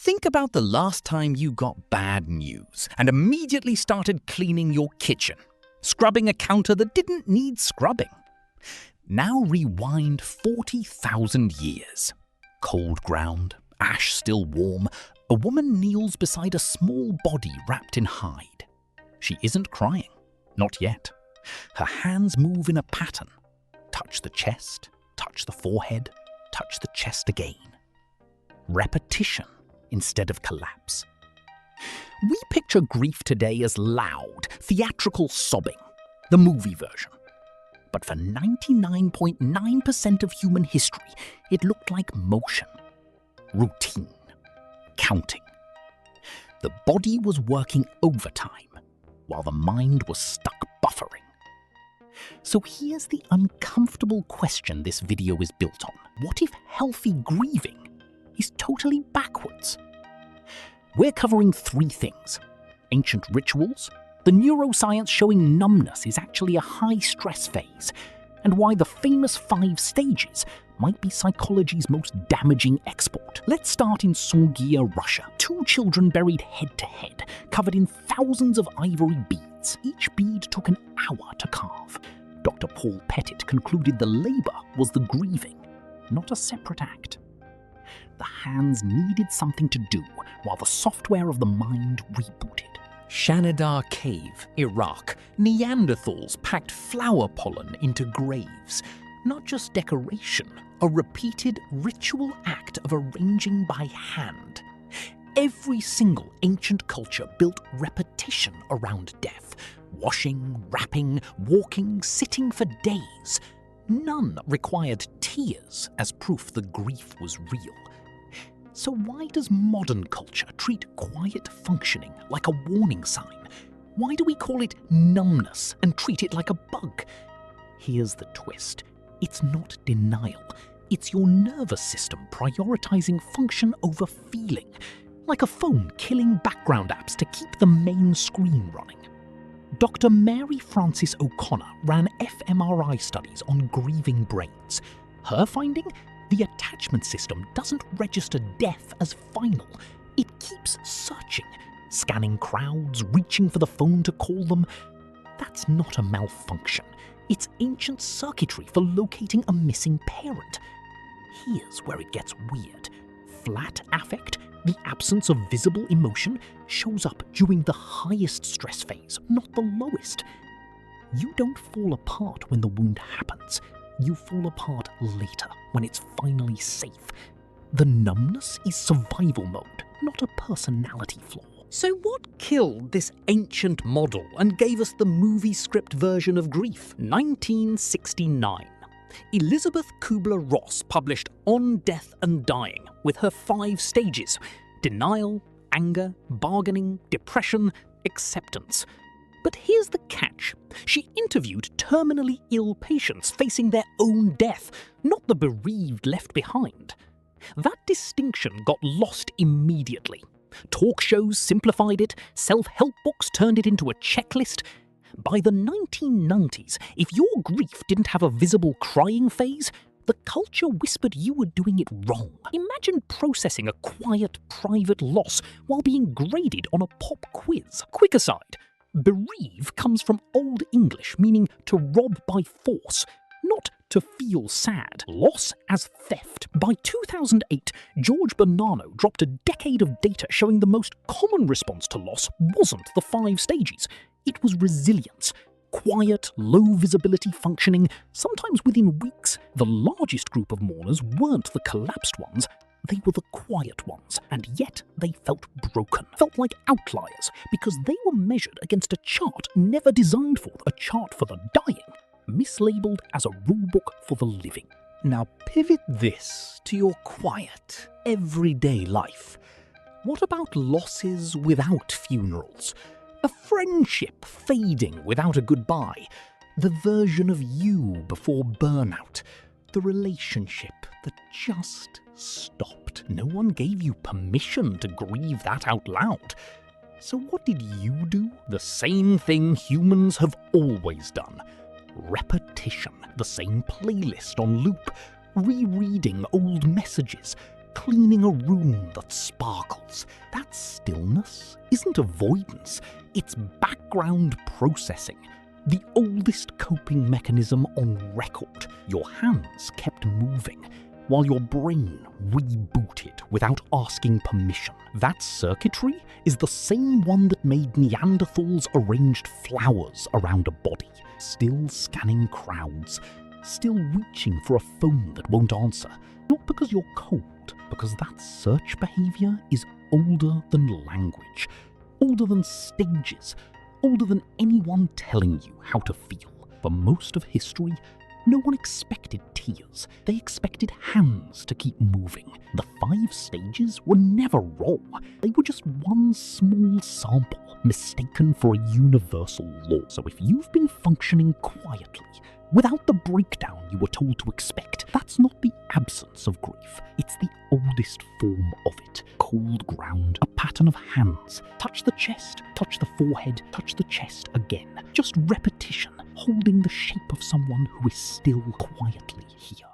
Think about the last time you got bad news and immediately started cleaning your kitchen, scrubbing a counter that didn't need scrubbing. Now rewind 40,000 years. Cold ground, ash still warm, a woman kneels beside a small body wrapped in hide. She isn't crying, not yet. Her hands move in a pattern. Touch the chest, touch the forehead, touch the chest again. Repetition instead of collapse. We picture grief today as loud, theatrical sobbing, the movie version. But for 99.9% of human history, it looked like motion, routine, counting. The body was working overtime, while the mind was stuck buffering. So here's the uncomfortable question this video is built on. What if healthy grieving is totally backwards? We're covering 3 things: ancient rituals, the neuroscience showing numbness is actually a high-stress phase, and why the famous 5 stages might be psychology's most damaging export. Let's start in Sunghir, Russia. 2 children buried head-to-head, covered in thousands of ivory beads. Each bead took an hour to carve. Dr. Paul Pettit concluded the labor was the grieving, not a separate act. The hands needed something to do, while the software of the mind rebooted. Shanidar Cave, Iraq. Neanderthals packed flower pollen into graves. Not just decoration, a repeated ritual act of arranging by hand. Every single ancient culture built repetition around death. Washing, wrapping, walking, sitting for days. None required tears as proof the grief was real. So why does modern culture treat quiet functioning like a warning sign? Why do we call it numbness and treat it like a bug? Here's the twist. It's not denial. It's your nervous system prioritizing function over feeling, like a phone killing background apps to keep the main screen running. Dr. Mary Frances O'Connor ran fMRI studies on grieving brains. Her finding? The attachment system doesn't register death as final. It keeps searching, scanning crowds, reaching for the phone to call them. That's not a malfunction. It's ancient circuitry for locating a missing parent. Here's where it gets weird. Flat affect, the absence of visible emotion, shows up during the highest stress phase, not the lowest. You don't fall apart when the wound happens. You fall apart later, when it's finally safe. The numbness is survival mode, not a personality flaw. So what killed this ancient model and gave us the movie script version of grief? 1969. Elizabeth Kübler-Ross published On Death and Dying with her 5 stages: denial, anger, bargaining, depression, acceptance. But here's the catch. She interviewed terminally ill patients facing their own death, not the bereaved left behind. That distinction got lost immediately. Talk shows simplified it, self-help books turned it into a checklist. By the 1990s, if your grief didn't have a visible crying phase, the culture whispered you were doing it wrong. Imagine processing a quiet, private loss while being graded on a pop quiz. Quick aside, bereave comes from Old English meaning to rob by force, not to feel sad. Loss as theft. By 2008, George Bonanno dropped a decade of data showing the most common response to loss wasn't the 5 stages. It was resilience. Quiet, low-visibility functioning, sometimes within weeks. The largest group of mourners weren't the collapsed ones, they were the quiet ones, and yet they felt broken, felt like outliers, because they were measured against a chart never designed for a chart for the dying, mislabeled as a rulebook for the living. Now pivot this to your quiet, everyday life. What about losses without funerals? A friendship fading without a goodbye? The version of you before burnout? The relationship that just stopped? No one gave you permission to grieve that out loud. So what did you do? The same thing humans have always done. Repetition, the same playlist on loop, rereading old messages, cleaning a room that sparkles. That stillness isn't avoidance, it's background processing. The oldest coping mechanism on record. Your hands kept moving, while your brain rebooted without asking permission. That circuitry is the same one that made Neanderthals arranged flowers around a body, still scanning crowds, still reaching for a phone that won't answer. Not because you're cold, because that search behavior is older than language, older than stages, older than anyone telling you how to feel. For most of history, no one expected tears. They expected hands to keep moving. The 5 stages were never wrong. They were just one small sample, mistaken for a universal law. So if you've been functioning quietly, without the breakdown you were told to expect, that's not the absence of grief. It's the oldest form of it. Cold ground, a pattern of hands. Touch the chest, touch the forehead, touch the chest again. Just repetition, holding the shape of someone who is still quietly here.